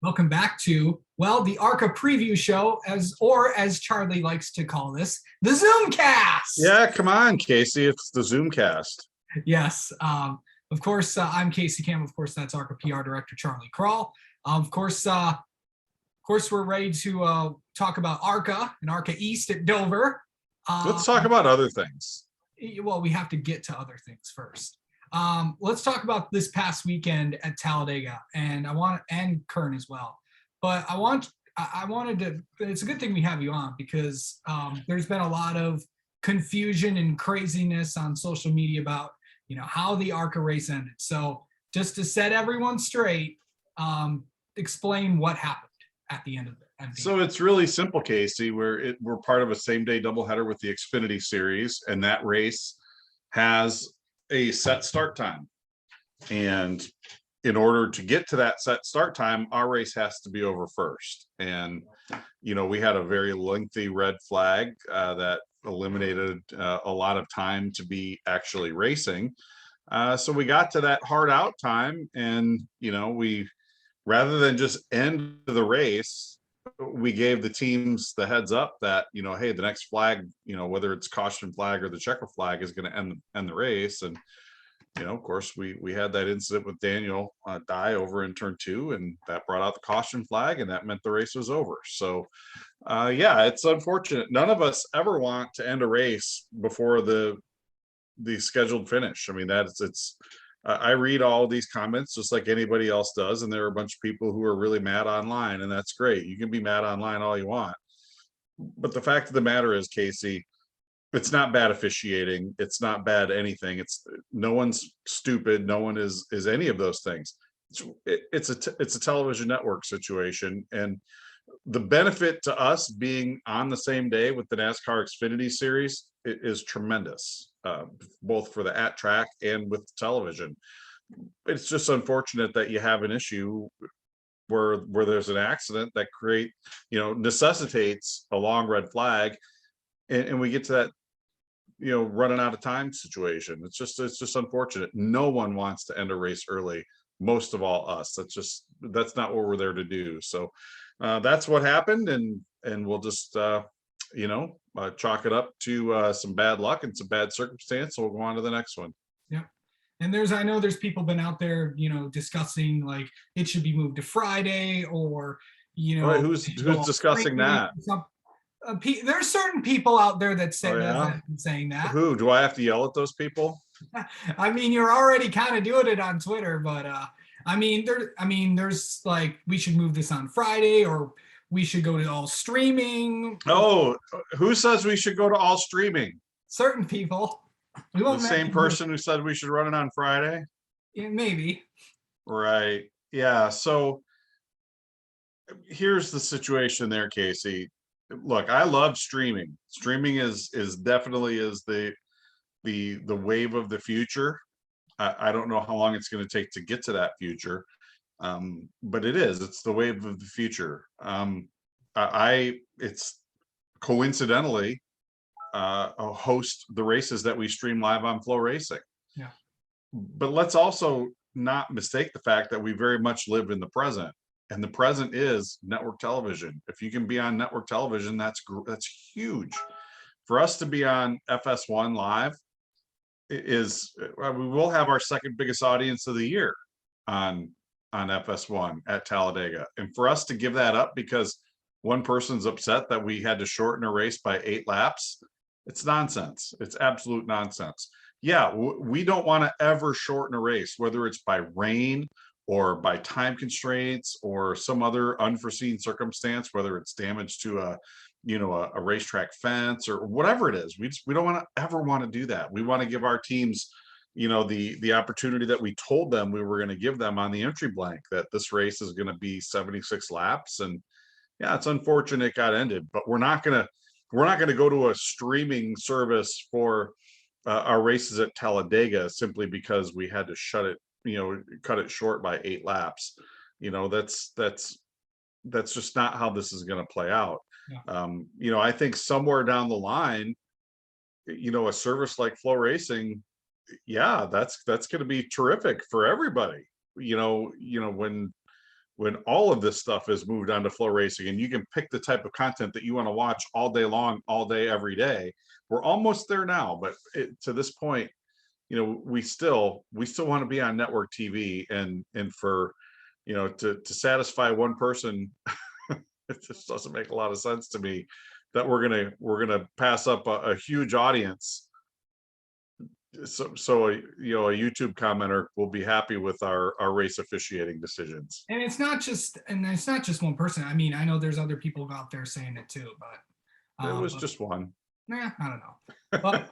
Welcome back to, well, the ARCA preview show, as Charlie likes to call this, the Zoomcast. Yeah, come on, Casey. It's the Zoomcast. Yes. Of course, I'm Casey Cam. Of course, that's ARCA PR Director Charlie Kral. Of course, we're ready to talk about ARCA and ARCA East at Dover. Let's talk about other things. Well, we have to get to other things first. Let's talk about this past weekend at Talladega, and Kern as well. But I wanted to. It's a good thing we have you on because there's been a lot of confusion and craziness on social media about how the ARCA race ended. So just to set everyone straight, explain what happened at the end of it. So it's really simple, Casey. We're part of a same-day doubleheader with the Xfinity Series, and that race has a set start time. And in order to get to that set start time, our race has to be over first. And we had a very lengthy red flag that eliminated a lot of time to be actually racing. So we got to that hard out time, and we, rather than just end the race, we gave the teams the heads up that hey, the next flag, whether it's caution flag or the checker flag, is going to end the race. And of course, we had that incident with Daniel die over in turn 2, and that brought out the caution flag, and that meant the race was over. So yeah, it's unfortunate. None of us ever want to end a race before the scheduled finish. I mean, I read all these comments just like anybody else does, and there are a bunch of people who are really mad online, and that's great. You can be mad online all you want. But the fact of the matter is, Casey, it's not bad officiating. It's not bad anything. No one's stupid. No one is any of those things. It's a television network situation, and the benefit to us being on the same day with the NASCAR Xfinity Series is tremendous, both for the at track and with television. It's just unfortunate that you have an issue where there's an accident that necessitates a long red flag, and we get to that running out of time situation. It's just unfortunate. No one wants to end a race early, most of all us. That's not what we're there to do. So that's what happened, and we'll just chalk it up to some bad luck and some bad circumstance. So we'll go on to the next one. Yeah. And I know there's people been out there discussing like it should be moved to Friday, or right, who's discussing that? There's certain people out there that say saying that. Who do I have to yell at those people? I mean, you're already kind of doing it on Twitter, but there's like, we should move this on Friday, or we should go to all streaming. Oh, who says we should go to all streaming? Certain people. The same person who said we should run it on Friday? Yeah, maybe. Right. Yeah. So here's the situation there, Casey. Look, I love streaming. Streaming is definitely the wave of the future. I don't know how long it's going to take to get to that future, but it's the wave of the future. It's coincidentally host the races that we stream live on Flow Racing. Yeah. But let's also not mistake the fact that we very much live in the present. And the present is network television. If you can be on network television, that's huge. For us to be on FS1 live we will have our second biggest audience of the year on FS1 at Talladega. And for us to give that up because one person's upset that we had to shorten a race by 8 laps, it's nonsense. It's absolute nonsense. Yeah, we don't want to ever shorten a race, whether it's by rain or by time constraints or some other unforeseen circumstance, whether it's damage to a racetrack fence or whatever it is. We don't ever want to do that. We want to give our teams, the opportunity that we told them we were going to give them on the entry blank, that this race is going to be 76 laps. And yeah, it's unfortunate it got ended, but we're not going to go to a streaming service for our races at Talladega simply because we had to cut it short by 8 laps. That's just not how this is going to play out. Yeah. I think somewhere down the line, a service like Flow Racing, yeah, that's going to be terrific for everybody. When when all of this stuff is moved on to Flow Racing and you can pick the type of content that you want to watch all day long, all day, every day. We're almost there now, but to this point, we still want to be on network TV, and for to satisfy one person, it just doesn't make a lot of sense to me that we're gonna pass up a huge audience. So a YouTube commenter will be happy with our race officiating decisions. And it's not just one person. I mean, I know there's other people out there saying it too, but It was just one. I don't know. But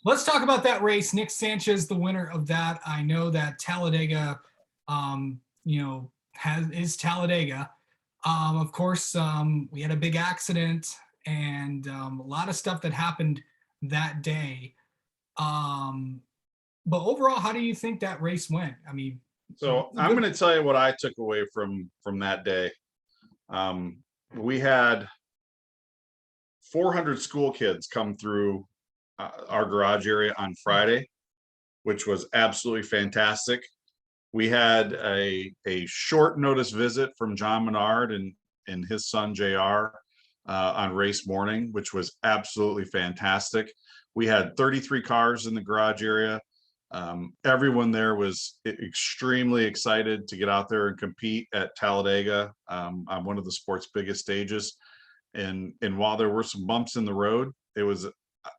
let's talk about that race. Nick Sanchez, the winner of that. I know that Talladega, is Talladega. Of course, we had a big accident and a lot of stuff that happened that day. But overall, how do you think that race went? I mean, so I'm going to tell you what I took away from that day. We had 400 school kids come through our garage area on Friday, which was absolutely fantastic. We had a short notice visit from John Menard and his son JR on race morning, which was absolutely fantastic. We had 33 cars in the garage area. Everyone there was extremely excited to get out there and compete at Talladega on one of the sport's biggest stages. And while there were some bumps in the road,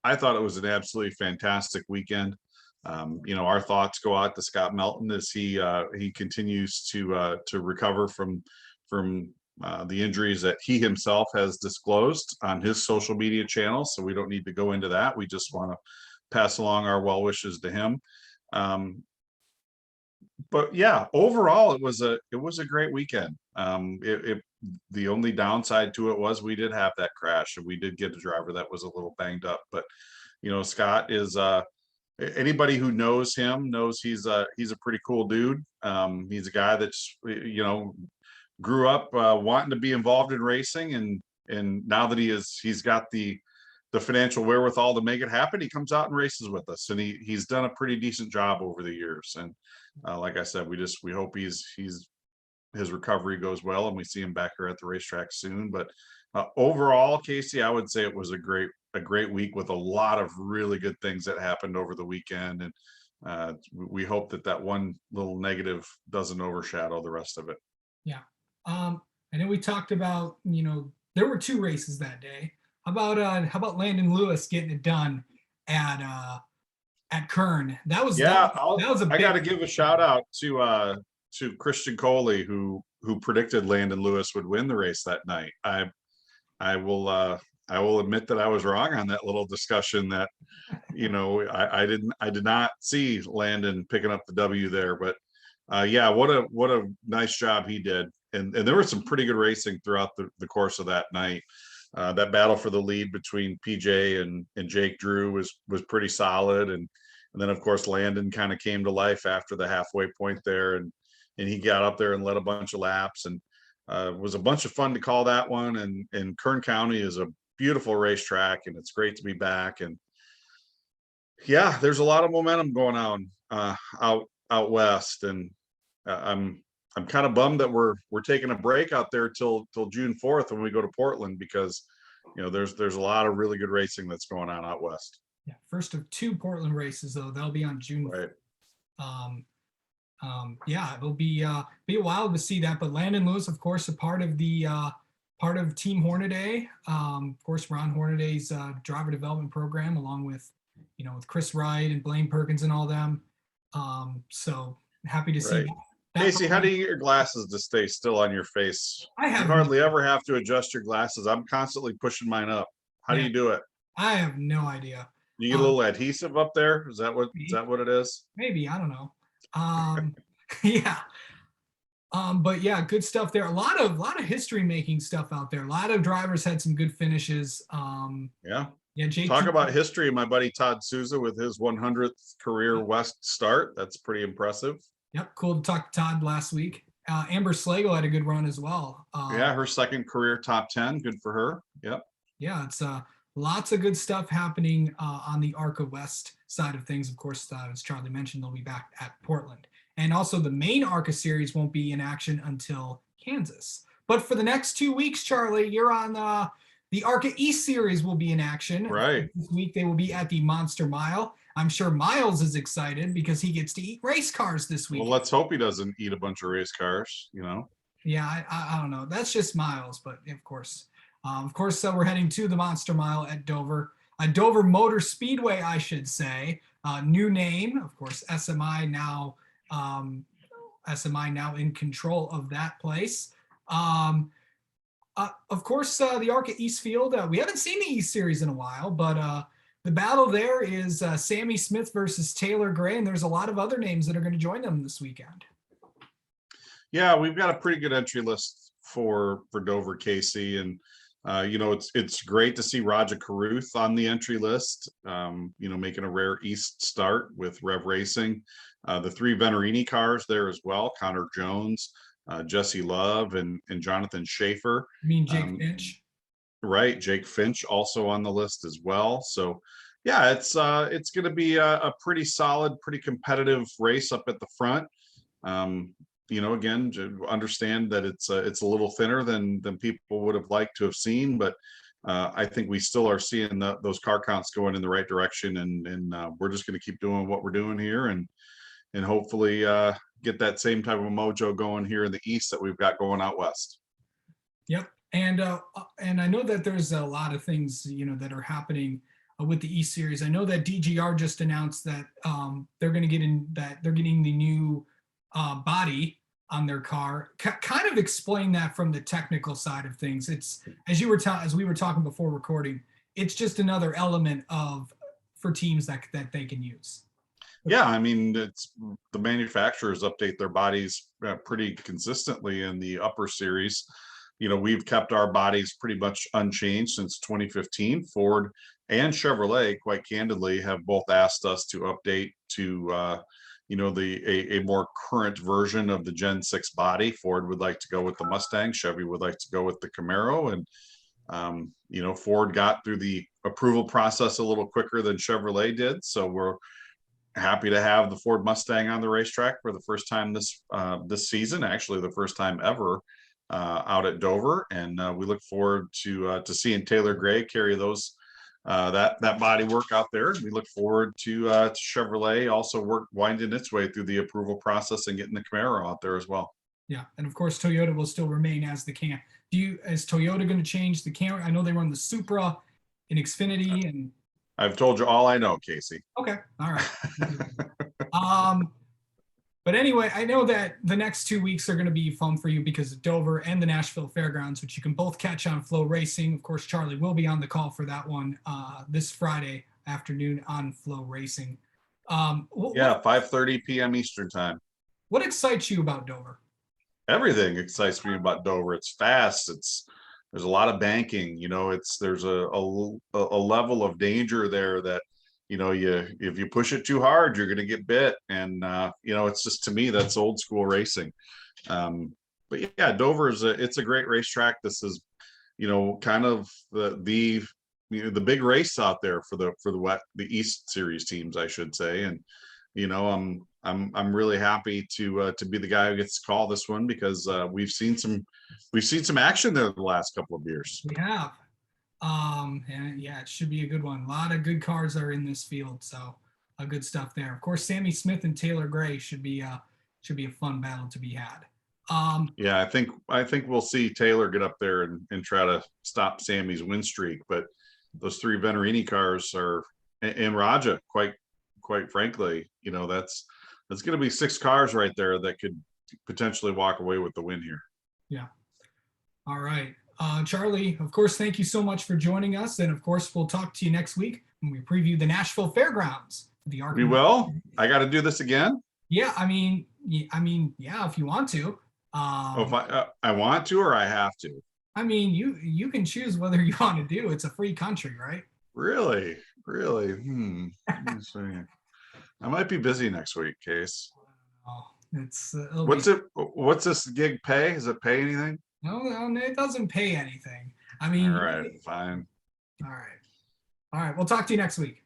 I thought it was an absolutely fantastic weekend. Our thoughts go out to Scott Melton as he continues to recover from the injuries that he himself has disclosed on his social media channels. So we don't need to go into that. We just want to pass along our well wishes to him. But yeah, overall, it was a great weekend. The only downside to it was we did have that crash, and we did get a driver that was a little banged up. But Scott is anybody who knows him knows he's a pretty cool dude. He's a guy that's grew up wanting to be involved in racing, and now that he's got the financial wherewithal to make it happen, he comes out and races with us, and he's done a pretty decent job over the years. And like I said, we hope his recovery goes well and we see him back here at the racetrack soon. But overall, Casey, I would say it was a great week with a lot of really good things that happened over the weekend, and we hope that one little negative doesn't overshadow the rest of it. Yeah. I know we talked about, there were 2 races that day. How about Landon Lewis getting it done at Kern? That was I got to give a shout out to Christian Coley who predicted Landon Lewis would win the race that night. I will admit that I was wrong on that little discussion that I did not see Landon picking up the W there, but yeah, what a nice job he did. And there was some pretty good racing throughout the course of that night. That battle for the lead between PJ and Jake Drew was pretty solid. And then of course Landon kind of came to life after the halfway point there, and he got up there and led a bunch of laps, and it was a bunch of fun to call that one. And Kern County is a beautiful racetrack, and it's great to be back. And yeah, there's a lot of momentum going on out west, and I'm kind of bummed that we're taking a break out there till June 4th when we go to Portland, because there's a lot of really good racing that's going on out west. Yeah, first of 2 Portland races though. They'll be on June. Right. Yeah, it'll be a while to see that. But Landon Lewis, of course, a part of Team Hornaday. Of course, Ron Hornaday's driver development program, along with with Chris Wright and Blaine Perkins and all them. So happy to see. Right. Casey, how do you get your glasses to stay still on your face? I have you hardly ever have to adjust your glasses. I'm constantly pushing mine up. How do you do it? I have no idea. You get a little adhesive up there? Is that what it is? Maybe, I don't know. Yeah. But yeah, good stuff there. A lot of history making stuff out there. A lot of drivers had some good finishes. Yeah. Yeah, Jake. Talk about history. My buddy Todd Souza with his 100th career West start. That's pretty impressive. Yep, cool to talk to Todd last week. Amber Slagle had a good run as well. Yeah, her second career top 10. Good for her. Yep. Yeah, it's lots of good stuff happening on the ARCA West side of things. Of course, as Charlie mentioned, they'll be back at Portland. And also the main ARCA series won't be in action until Kansas. But for the next 2 weeks, Charlie, you're on the ARCA East Series will be in action. Right. This week they will be at the Monster Mile. I'm sure Miles is excited because he gets to eat race cars this week. Well, let's hope he doesn't eat a bunch of race cars, you know. Yeah, I don't know. That's just Miles, but of course, we're heading to the Monster Mile at Dover. Dover Motor Speedway, I should say. New name, of course, SMI now. SMI now in control of that place. Of course, the ARCA East Field. We haven't seen the East Series in a while, but the battle there is Sammy Smith versus Taylor Gray, and there's a lot of other names that are going to join them this weekend. Yeah, we've got a pretty good entry list for Dover, Casey, and you know, it's great to see Raja Caruth on the entry list. You know, making a rare East start with Rev Racing. The 3 Venerini cars there as well: Connor Jones, Jesse Love, and Jonathan Schaefer. I mean, Jake Finch. Right, Jake Finch also on the list as well. So, yeah, it's going to be a pretty solid, pretty competitive race up at the front. You know, again, to understand that it's a little thinner than people would have liked to have seen, but I think we still are seeing those car counts going in the right direction, and we're just going to keep doing what we're doing here, and hopefully get that same type of mojo going here in the East that we've got going out West. Yep, and I know that there's a lot of things that are happening with the East Series. I know that DGR just announced that they're getting the new body on their car. Kind of explain that from the technical side of things. It's as we were talking before recording. It's just another element for teams that they can use. Yeah, I mean, it's the manufacturers update their bodies pretty consistently in the upper series. You know, we've kept our bodies pretty much unchanged since 2015. Ford and Chevrolet, quite candidly, have both asked us to update to you know, a more current version of the Gen 6 body. Ford would like to go with the Mustang. Chevy would like to go with the Camaro. And, you know, Ford got through the approval process a little quicker than Chevrolet did. So we're happy to have the Ford Mustang on the racetrack for the first time this season, actually the first time ever out at Dover. And we look forward to seeing Taylor Gray carry those that body work out there. We look forward to Chevrolet also winding its way through the approval process and getting the Camaro out there as well. Yeah, and of course Toyota will still remain as the Camry. Is Toyota going to change the Camry? I know they run the Supra in Xfinity, and I've told you all I know, Casey. Okay, all right. But anyway, I know that the next 2 weeks are going to be fun for you because of Dover and the Nashville Fairgrounds, which you can both catch on Flow Racing. Of course, Charlie will be on the call for that one this Friday afternoon on Flow Racing. 5:30 p.m. Eastern time. What excites you about Dover? Everything excites me about Dover. It's fast. There's a lot of banking. You know, there's a level of danger there that, you know, if you push it too hard, you're going to get bit. And, you know, it's just, to me, that's old school racing. But yeah, Dover it's a great racetrack. This is, you know, kind of the big race out there for the East Series teams, I should say. And, you know, I'm really happy to be the guy who gets to call this one because we've seen some action there the last couple of years. We have. And yeah, it should be a good one. A lot of good cars are in this field, so good stuff there. Of course, Sammy Smith and Taylor Gray should be a fun battle to be had. Yeah, I think we'll see Taylor get up there and try to stop Sammy's win streak, but those 3 Venerini cars are, and Raja, quite frankly, you know, that's going to be 6 cars right there that could potentially walk away with the win here. Yeah. All right. Charlie, of course, thank you so much for joining us. And of course, we'll talk to you next week when we preview the Nashville Fairgrounds. We will. I got to do this again. Yeah. I mean, yeah, if you want to. If I want to, or I have to. I mean, you can choose whether you want to do. It's a free country, right? Really? I might be busy next week, Case. Oh, it's what's this gig pay? Does it pay anything? No, it doesn't pay anything. I mean, all right, fine. All right. We'll talk to you next week.